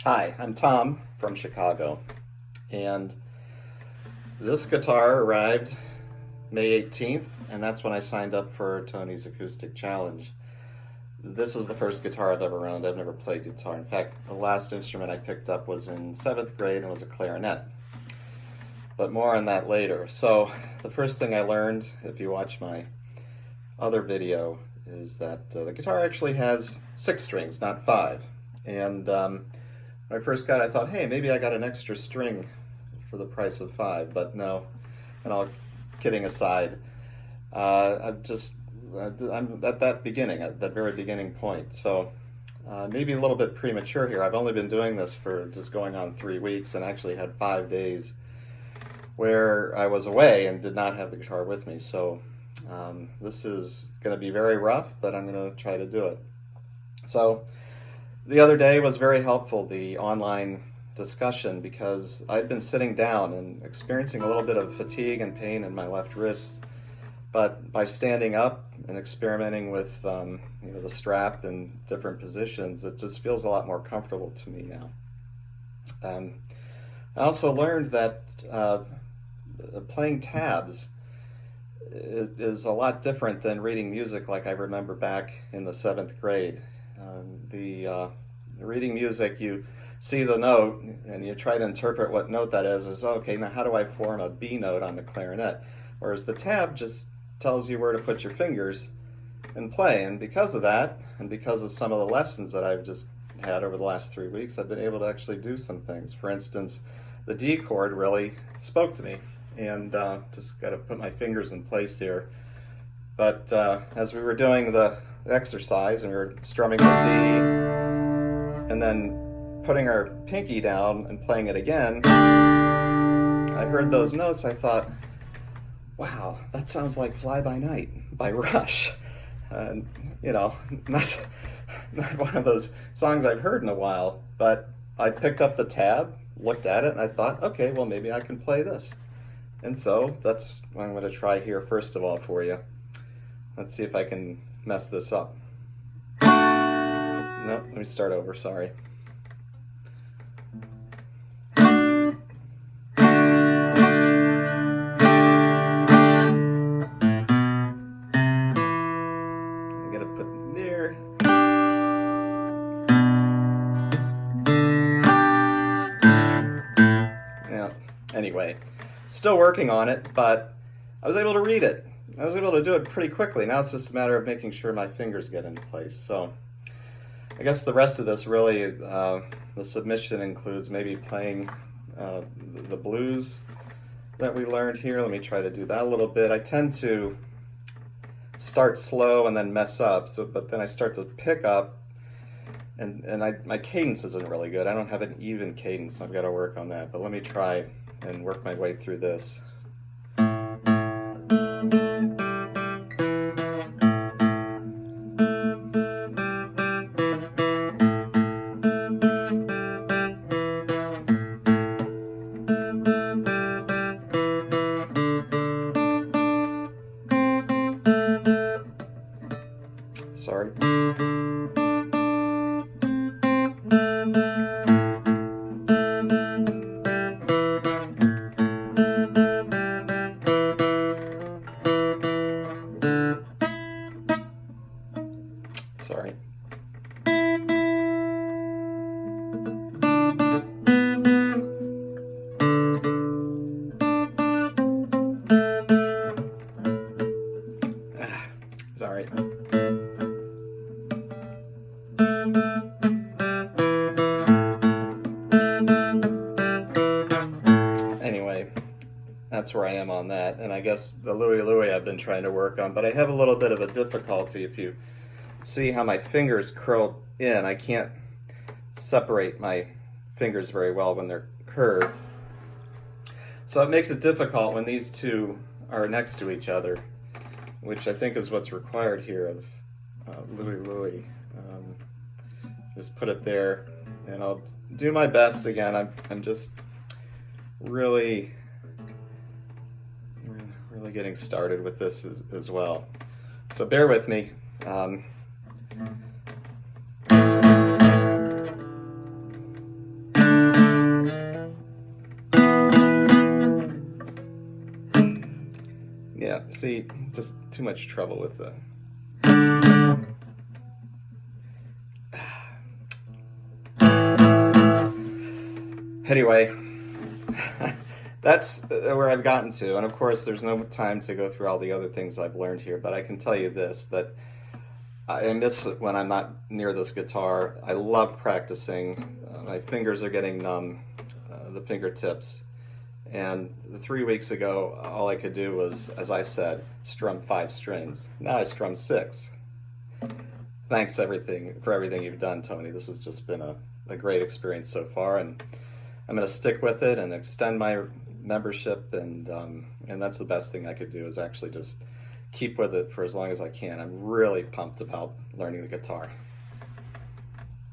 Hi, I'm Tom from Chicago, and this guitar arrived May 18th, and that's when I signed up for Tony's Acoustic Challenge. This is the first guitar I've ever owned. I've never played guitar. In fact, the last instrument I picked up was in 7th grade and was a clarinet. But more on that later. So the first thing I learned, if you watch my other video, is that the guitar actually has 6 strings, not 5. And when I first got it, I thought, hey, maybe I got an extra string for the price of 5, but no. And all kidding aside, I'm at that beginning, at that very beginning point. So maybe a little bit premature here. I've only been doing this for just going on 3 weeks, and actually had 5 days where I was away and did not have the guitar with me. So this is going to be very rough, but I'm going to try to do it. So the other day was very helpful, the online discussion, because I'd been sitting down and experiencing a little bit of fatigue and pain in my left wrist. But by standing up and experimenting with the strap in different positions, it just feels a lot more comfortable to me now. I also learned that playing tabs is a lot different than reading music like I remember back in the 7th grade. Reading music, you see the note and you try to interpret what note that is. Okay, now how do I form a B note on the clarinet? Whereas the tab just tells you where to put your fingers and play. And because of that, and because of some of the lessons that I've just had over the last 3 weeks, I've been able to actually do some things. For instance, the D chord really spoke to me, and just got to put my fingers in place here. But as we were doing the exercise and we were strumming the D and then putting our pinky down and playing it again, I heard those notes. I thought, wow, that sounds like Fly By Night by Rush. And not one of those songs I've heard in a while, but I picked up the tab, looked at it, and I thought, okay, well, maybe I can play this. And so that's what I'm going to try here first of all for you. Let's see if I can mess this up. No, let me start over, sorry. I'm going to put it there. Yeah, anyway, still working on it, but I was able to read it. I was able to do it pretty quickly. Now it's just a matter of making sure my fingers get into place. So I guess the rest of this really, the submission includes maybe playing the blues that we learned here. Let me try to do that a little bit. I tend to start slow and then mess up, but then I start to pick up, and my cadence isn't really good. I don't have an even cadence, so I've got to work on that. But let me try and work my way through this. Sorry. Sorry. Sorry. Anyway, that's where I am on that. And I guess the Louie Louie I've been trying to work on, but I have a little bit of a difficulty. If you see how my fingers curl in, I can't separate my fingers very well when they're curved. So it makes it difficult when these two are next to each other, which I think is what's required here of Louie Louie. Just put it there, and I'll do my best. Again, I'm just really getting started with this as well. So bear with me. See, just too much trouble with the... Anyway, that's where I've gotten to. And of course, there's no time to go through all the other things I've learned here, but I can tell you this, that I miss it when I'm not near this guitar. I love practicing. My fingers are getting numb, the fingertips. And 3 weeks ago, all I could do was, as I said, strum 5 strings. Now I strum 6. Thanks for everything you've done, Tony. This has just been a great experience so far, and I'm going to stick with it and extend my membership, and that's the best thing I could do, is actually just keep with it for as long as I can. I'm really pumped about learning the guitar.